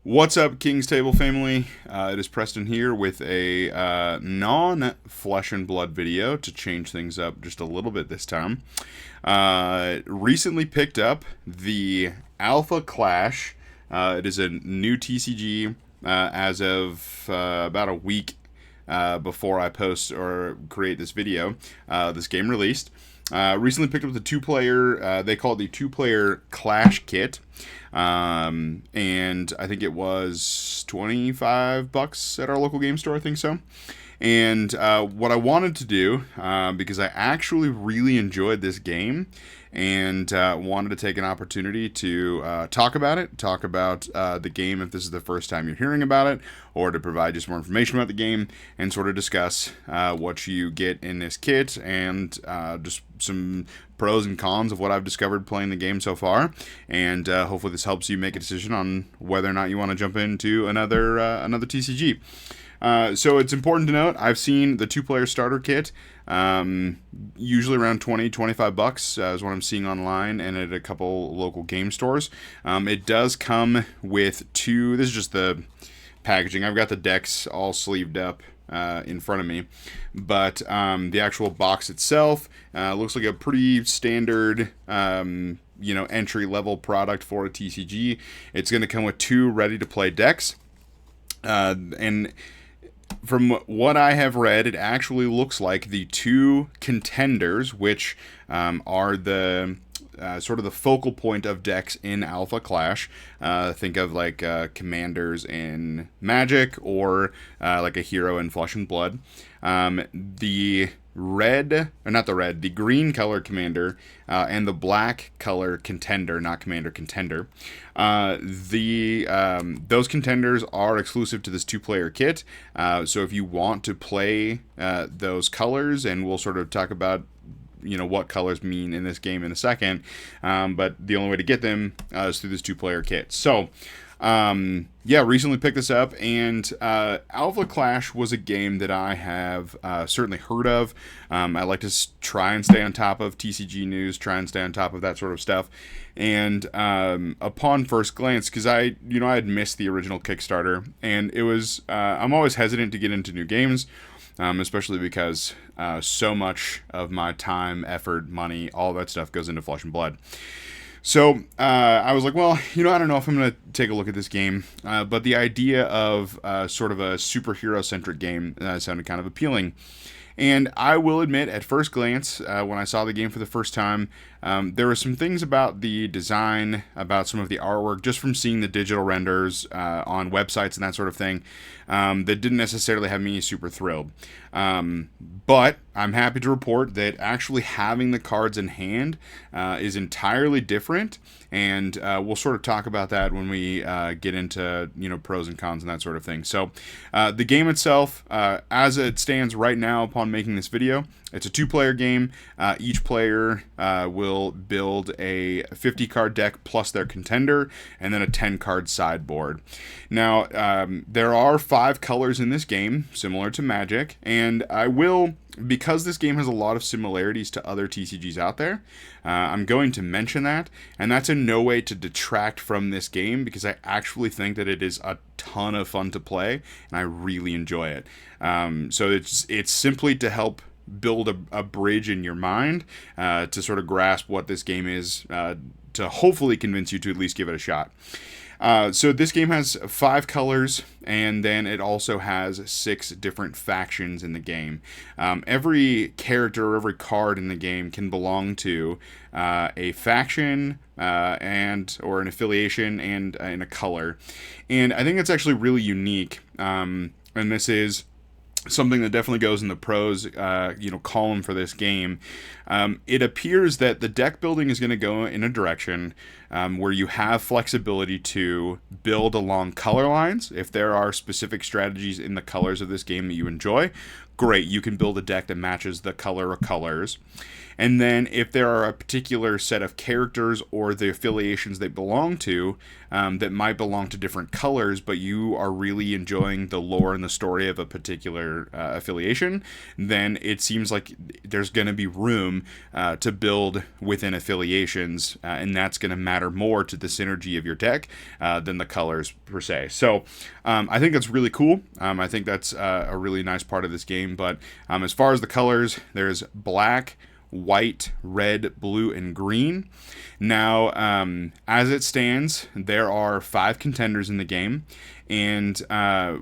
What's up, King's Table family? It is Preston here with a non-flesh and blood video to change things up just a little bit this time. Recently picked up the Alpha Clash. It is a new TCG as of about a week before I post or create this video. This game released. Recently picked up the two-player, they call it the two-player Clash Kit. And I think it was $25 at our local game store, I think so. And what I wanted to do, because I actually really enjoyed this game and wanted to take an opportunity to talk about it, talk about the game if this is the first time you're hearing about it, or to provide just more information about the game and sort of discuss what you get in this kit and just some pros and cons of what I've discovered playing the game so far. And hopefully this helps you make a decision on whether or not you want to jump into another TCG. So it's important to note, I've seen the two-player starter kit, usually around $20-25 is what I'm seeing online and at a couple local game stores. It does come with two, this is just the packaging. I've got the decks all sleeved up in front of me, but the actual box itself looks like a pretty standard entry-level product for a TCG. It's going to come with two ready-to-play decks, and from what I have read, it actually looks like the two contenders, which are the sort of the focal point of decks in Alpha Clash. Think of like commanders in Magic or like a hero in Flesh and Blood. The green color commander and the black color contender, not commander, contender. Those contenders are exclusive to this two-player kit. So if you want to play those colors, and we'll sort of talk about what colors mean in this game in a second, but the only way to get them is through this two-player kit. So recently picked this up, and Alpha Clash was a game that I have certainly heard of. I like to try and stay on top of TCG news, try and stay on top of that sort of stuff. And upon first glance, because I had missed the original Kickstarter, and it was I'm always hesitant to get into new games. Especially because so much of my time, effort, money, all that stuff goes into Flesh and Blood. So I was like, well, I don't know if I'm going to take a look at this game, but the idea of sort of a superhero-centric game sounded kind of appealing. And I will admit, at first glance, when I saw the game for the first time, there were some things about the design, about some of the artwork, just from seeing the digital renders on websites and that sort of thing, that didn't necessarily have me super thrilled. But I'm happy to report that actually having the cards in hand is entirely different, and we'll sort of talk about that when we get into pros and cons and that sort of thing. So the game itself, as it stands right now upon making this video, it's a two-player game. Each player will build a 50-card deck plus their contender, and then a 10-card sideboard. Now, there are 5 colors in this game, similar to Magic, and because this game has a lot of similarities to other TCGs out there, I'm going to mention that, and that's in no way to detract from this game, because I actually think that it is a ton of fun to play, and I really enjoy it. So it's simply to help build a bridge in your mind to sort of grasp what this game is, to hopefully convince you to at least give it a shot. So this game has 5 colors, and then it also has 6 different factions in the game. Every character or every card in the game can belong to a faction or an affiliation and in a color. And I think that's actually really unique. And this is something that definitely goes in the pros column for this game. It appears that the deck building is going to go in a direction where you have flexibility to build along color lines. If there are specific strategies in the colors of this game that you enjoy, great, you can build a deck that matches the color or colors. And then if there are a particular set of characters or the affiliations they belong to that might belong to different colors, but you are really enjoying the lore and the story of a particular affiliation, then it seems like there's going to be room to build within affiliations, and that's going to matter more to the synergy of your deck than the colors per se. So I think that's really cool. I think that's a really nice part of this game. But as far as the colors, there's black, white, red, blue, and green. Now, as it stands, there are 5 contenders in the game. And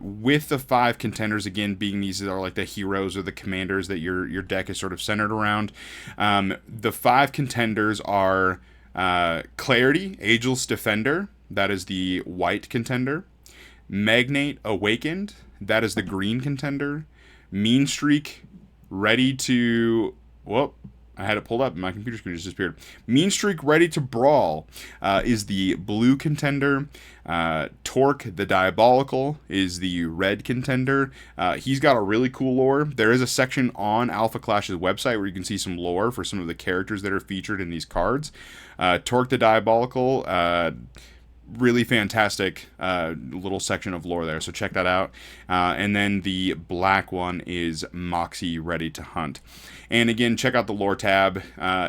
with the 5 contenders, again, being these are like the heroes or the commanders that your deck is sort of centered around, the 5 contenders are Clarity, Ageless Defender, that is the white contender. Magnate Awakened, that is the green contender. Mean Streak, Ready to... Whoop. I had it pulled up and my computer screen just disappeared. Mean Streak Ready to Brawl is the blue contender. Torque the Diabolical is the red contender. He's got a really cool lore. There is a section on Alpha Clash's website where you can see some lore for some of the characters that are featured in these cards. Torque the Diabolical, really fantastic little section of lore there, so check that out. And then the black one is Moxie Ready to Hunt. And again, check out the lore tab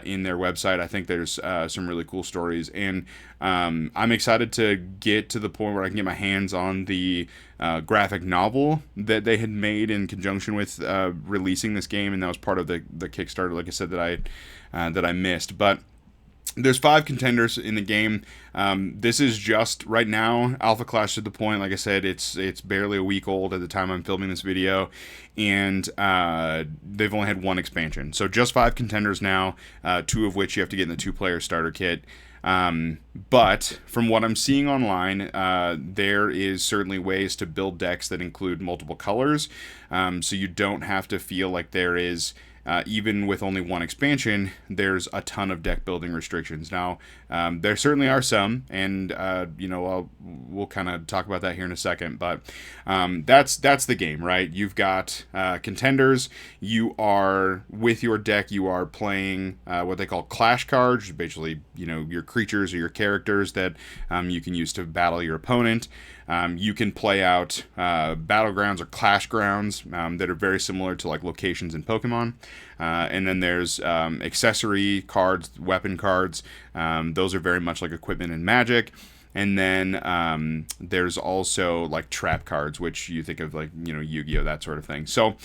in their website. I think there's some really cool stories, and I'm excited to get to the point where I can get my hands on the graphic novel that they had made in conjunction with releasing this game, and that was part of the Kickstarter, like I said, that I missed. But there's 5 contenders in the game. This is just right now Alpha Clash to the point. Like I said, it's barely a week old at the time I'm filming this video, and they've only had 1 expansion. So just 5 contenders now, 2 of which you have to get in the 2-player starter kit. But from what I'm seeing online, there is certainly ways to build decks that include multiple colors, so you don't have to feel like there is... even with only 1 expansion, there's a ton of deck building restrictions. Now, there certainly are some, and we'll kind of talk about that here in a second. But that's the game, right? You've got contenders. You are with your deck. You are playing what they call clash cards, which is basically your creatures or your characters that you can use to battle your opponent. You can play out battlegrounds or clash grounds that are very similar to like locations in Pokemon. And then there's accessory cards, weapon cards. Those are very much like equipment in Magic. And then there's also like trap cards, which you think of like Yu-Gi-Oh, that sort of thing. So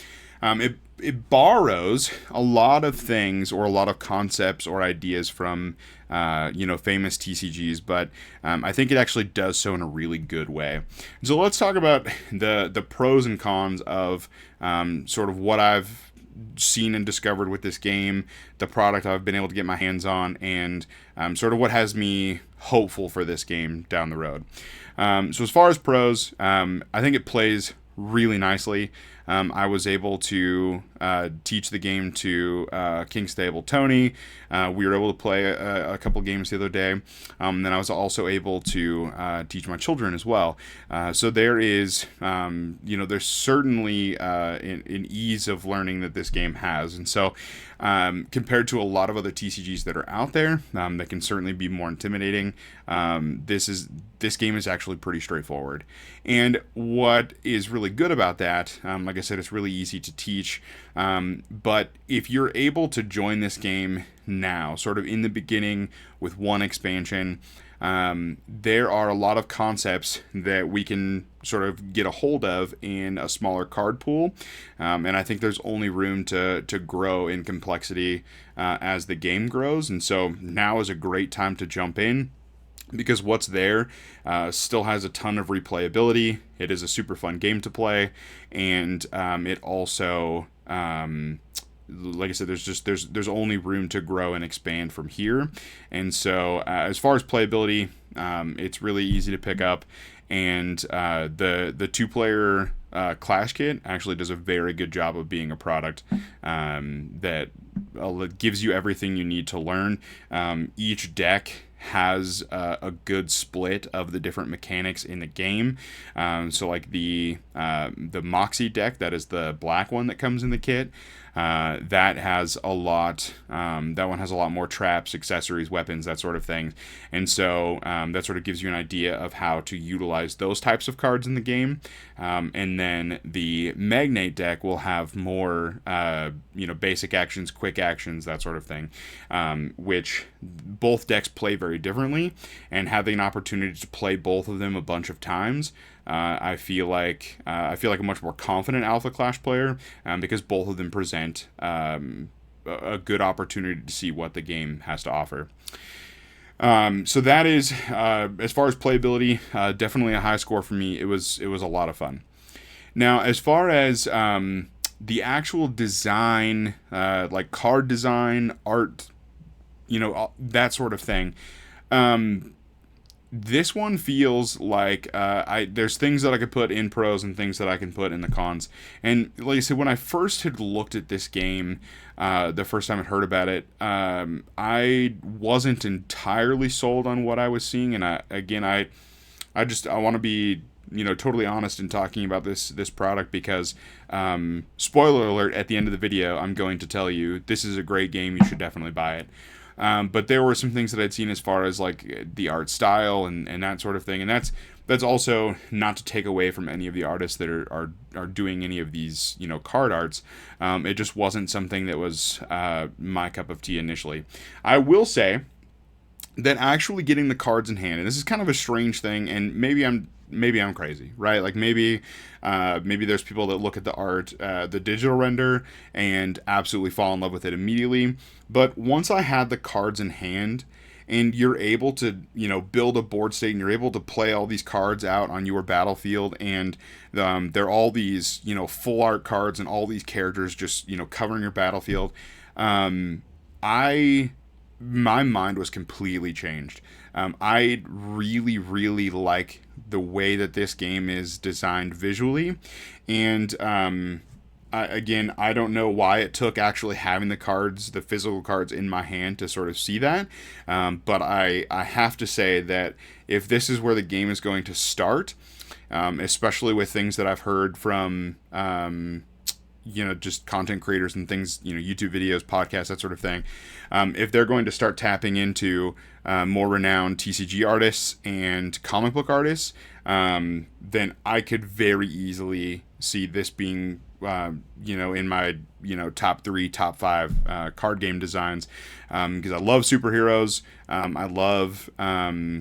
it borrows a lot of things or a lot of concepts or ideas from famous TCGs, but I think it actually does so in a really good way. So let's talk about the pros and cons of sort of what I've seen and discovered with this game, the product I've been able to get my hands on, and sort of what has me hopeful for this game down the road. So as far as pros, I think it plays really nicely. I was able to teach the game to King Stable Tony. We were able to play a couple games the other day. Then I was also able to teach my children as well. So there is, there's certainly an ease of learning that this game has. And so compared to a lot of other TCGs that are out there that can certainly be more intimidating, this game is actually pretty straightforward. And what is really good about that, like I said, it's really easy to teach. But if you're able to join this game now, sort of in the beginning with 1 expansion, there are a lot of concepts that we can sort of get a hold of in a smaller card pool. And I think there's only room to grow in complexity as the game grows. And so now is a great time to jump in, because what's there still has a ton of replayability. It is a super fun game to play, and it also, like I said, there's only room to grow and expand from here. And so as far as playability, it's really easy to pick up, and the 2-player Clash Kit actually does a very good job of being a product that gives you everything you need to learn. Each deck has a good split of the different mechanics in the game. So like the Moxie deck, that is the black one that comes in the kit, that has a lot, that one has a lot more traps, accessories, weapons, that sort of thing. And so that sort of gives you an idea of how to utilize those types of cards in the game. And then the Magnate deck will have more, basic actions, quick actions, that sort of thing, which both decks play very very differently, and having an opportunity to play both of them a bunch of times, I feel like a much more confident Alpha Clash player, because both of them present a good opportunity to see what the game has to offer. So that is, as far as playability, definitely a high score for me. It was a lot of fun. Now, as far as the actual design, like card design, art, that sort of thing, this one feels like there's things that I could put in pros and things that I can put in the cons. And like I said, when I first had looked at this game, the first time I heard about it, I wasn't entirely sold on what I was seeing. And I want to be totally honest in talking about this product, because spoiler alert, at the end of the video I'm going to tell you this is a great game, you should definitely buy it. But there were some things that I'd seen as far as like the art style and that sort of thing, and that's also not to take away from any of the artists that are doing any of these card arts. It just wasn't something that was my cup of tea initially. I will say that actually getting the cards in hand, and this is kind of a strange thing, and maybe I'm crazy, right? Like maybe there's people that look at the art, the digital render, and absolutely fall in love with it immediately. But once I had the cards in hand, and you're able to, build a board state, and you're able to play all these cards out on your battlefield, and they're all these, full art cards and all these characters just, covering your battlefield. My mind was completely changed. I really, really like the way that this game is designed visually, and I don't know why it took actually having the physical cards in my hand to sort of see that, but I have to say that if this is where the game is going to start, especially with things that I've heard from just content creators and things, YouTube videos, podcasts, that sort of thing. If they're going to start tapping into more renowned TCG artists and comic book artists, then I could very easily see this being, in my, top 3, top 5 card game designs, because I love superheroes. I love, I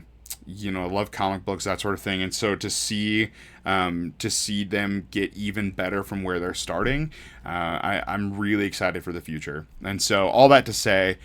love comic books, that sort of thing. And so to see them get even better from where they're starting, I'm really excited for the future. And so all that to say,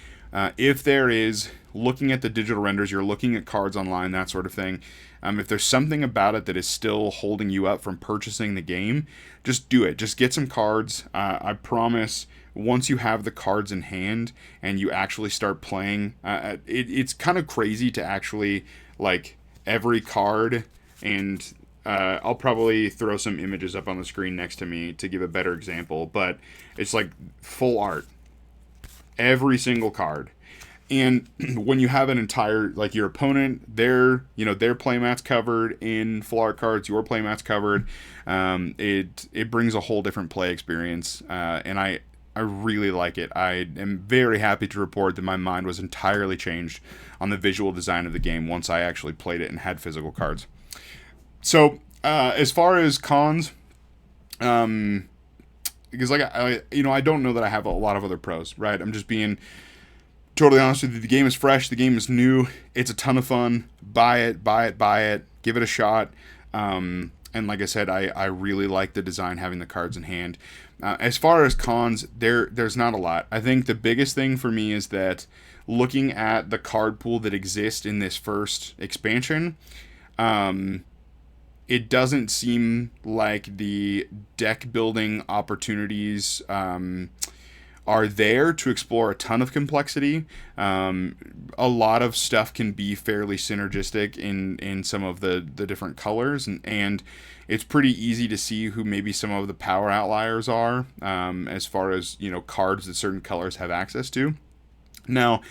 if there is, looking at the digital renders, you're looking at cards online, that sort of thing, if there's something about it that is still holding you up from purchasing the game, just do it. Just get some cards. I promise, once you have the cards in hand and you actually start playing, it's kind of crazy to actually, like, every card, and I'll probably throw some images up on the screen next to me to give a better example, but it's like full art. Every single card. And when you have an entire, like, your opponent, their playmat's covered in full art cards, your playmat's covered, it brings a whole different play experience, and I really like it. I am very happy to report that my mind was entirely changed on the visual design of the game once I actually played it and had physical cards. So, as far as cons, because I don't know that I have a lot of other pros, right? I'm just being totally honest with you. The game is fresh. The game is new. It's a ton of fun. Buy it. Give it a shot. And like I said, I really like the design, having the cards in hand. As far as cons, there's not a lot. I think the biggest thing for me is that looking at the card pool that exists in this first expansion, it doesn't seem like the deck building opportunities are there to explore a ton of complexity. A lot of stuff can be fairly synergistic in some of the different colors, and it's pretty easy to see who maybe some of the power outliers are, as far as cards that certain colors have access to. Now,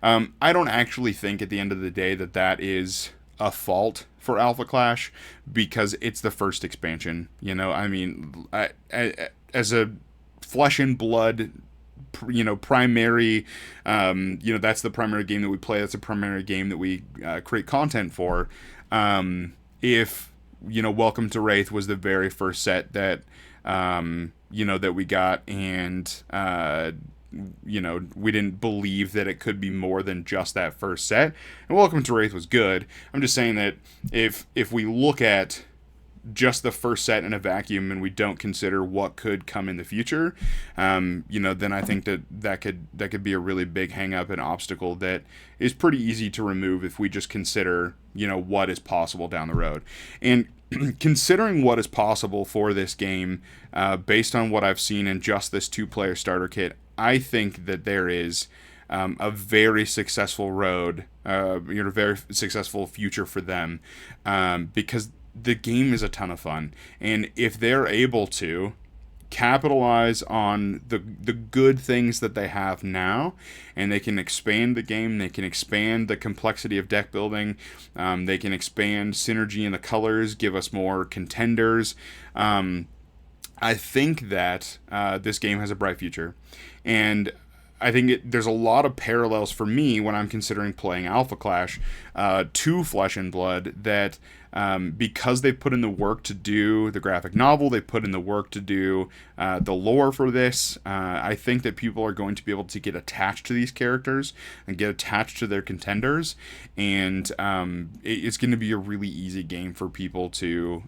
I don't actually think at the end of the day that is a fault for Alpha Clash, because it's the first expansion. I mean, as a flesh and blood, primary, that's the primary game that we play. That's the primary game that we create content for. If Welcome to Wraith was the very first set that that we got, and we didn't believe that it could be more than just that first set. And Welcome to Wraith was good. I'm just saying that if we look at just the first set in a vacuum and we don't consider what could come in the future, then I think that could be a really big hang up and obstacle that is pretty easy to remove if we just consider, what is possible down the road. And considering what is possible for this game, based on what I've seen in just this 2-player starter kit, I think that there is a very successful road, very successful future for them, because the game is a ton of fun. And if they're able to capitalize on the good things that they have now, and they can expand the game, they can expand the complexity of deck building, they can expand synergy in the colors, give us more contenders, I think that this game has a bright future. And I think there's a lot of parallels for me when I'm considering playing Alpha Clash to Flesh and Blood, that because they put in the work to do the graphic novel, they put in the work to do the lore for this, I think that people are going to be able to get attached to these characters and get attached to their contenders, and it's going to be a really easy game for people to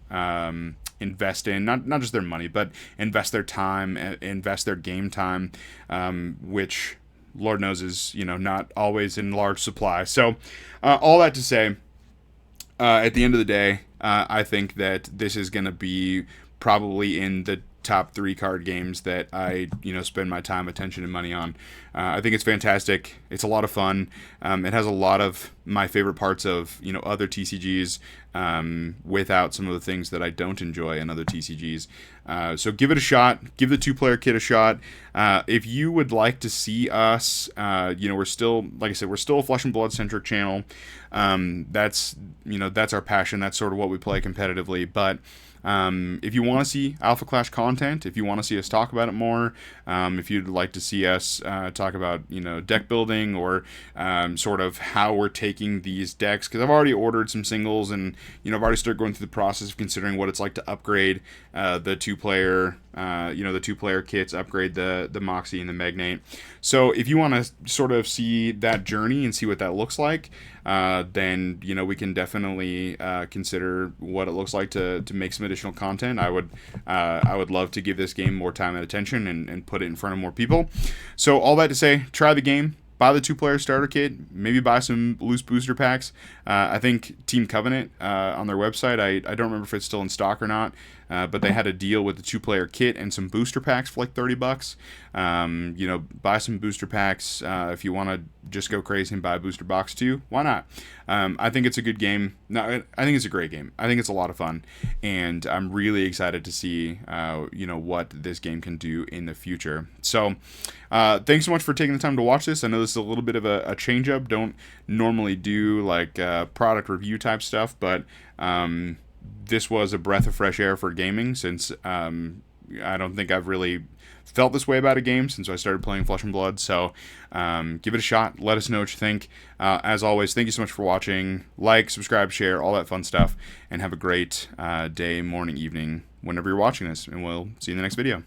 invest in, not just their money, but invest their time, invest their game time, which Lord knows is not always in large supply. So all that to say, at the end of the day, I think that this is going to be probably in the top 3 card games that I spend my time, attention, and money on. I think it's fantastic. It's a lot of fun. It has a lot of my favorite parts of other TCGs, without some of the things that I don't enjoy in other TCGs. So give it a shot. Give the 2-player kit a shot. If you would like to see us, we're still, like I said, we're still a Flesh and Blood centric channel. That's our passion. That's sort of what we play competitively. But if you want to see Alpha Clash content, if you want to see us talk about it more, if you'd like to see us talk about deck building, or sort of how we're taking these decks, because I've already ordered some singles, and I've already started going through the process of considering what it's like to upgrade the 2-player the 2-player kits, upgrade the Moxie and the Magnate. So if you want to sort of see that journey and see what that looks like, then we can definitely consider what it looks like to make some additional content. I would love to give this game more time and attention, and put it in front of more people. So all that to say, try the game. Buy the 2-player starter kit. Maybe buy some loose booster packs. I think Team Covenant on their website, I don't remember if it's still in stock or not, but they had a deal with the 2-player kit and some booster packs for like $30. Buy some booster packs. If you want to just go crazy and buy a booster box too, why not? I think it's a good game. No, I think it's a great game. I think it's a lot of fun, and I'm really excited to see what this game can do in the future. So thanks so much for taking the time to watch this. I know this is a little bit of a change up. Don't normally do like product review type stuff, but this was a breath of fresh air for gaming, since I don't think I've really felt this way about a game since I started playing Flesh and Blood. So give it a shot. Let us know what you think. As always, thank you so much for watching. Like, subscribe, share, all that fun stuff, and have a great day, morning, evening, whenever you're watching this, and we'll see you in the next video.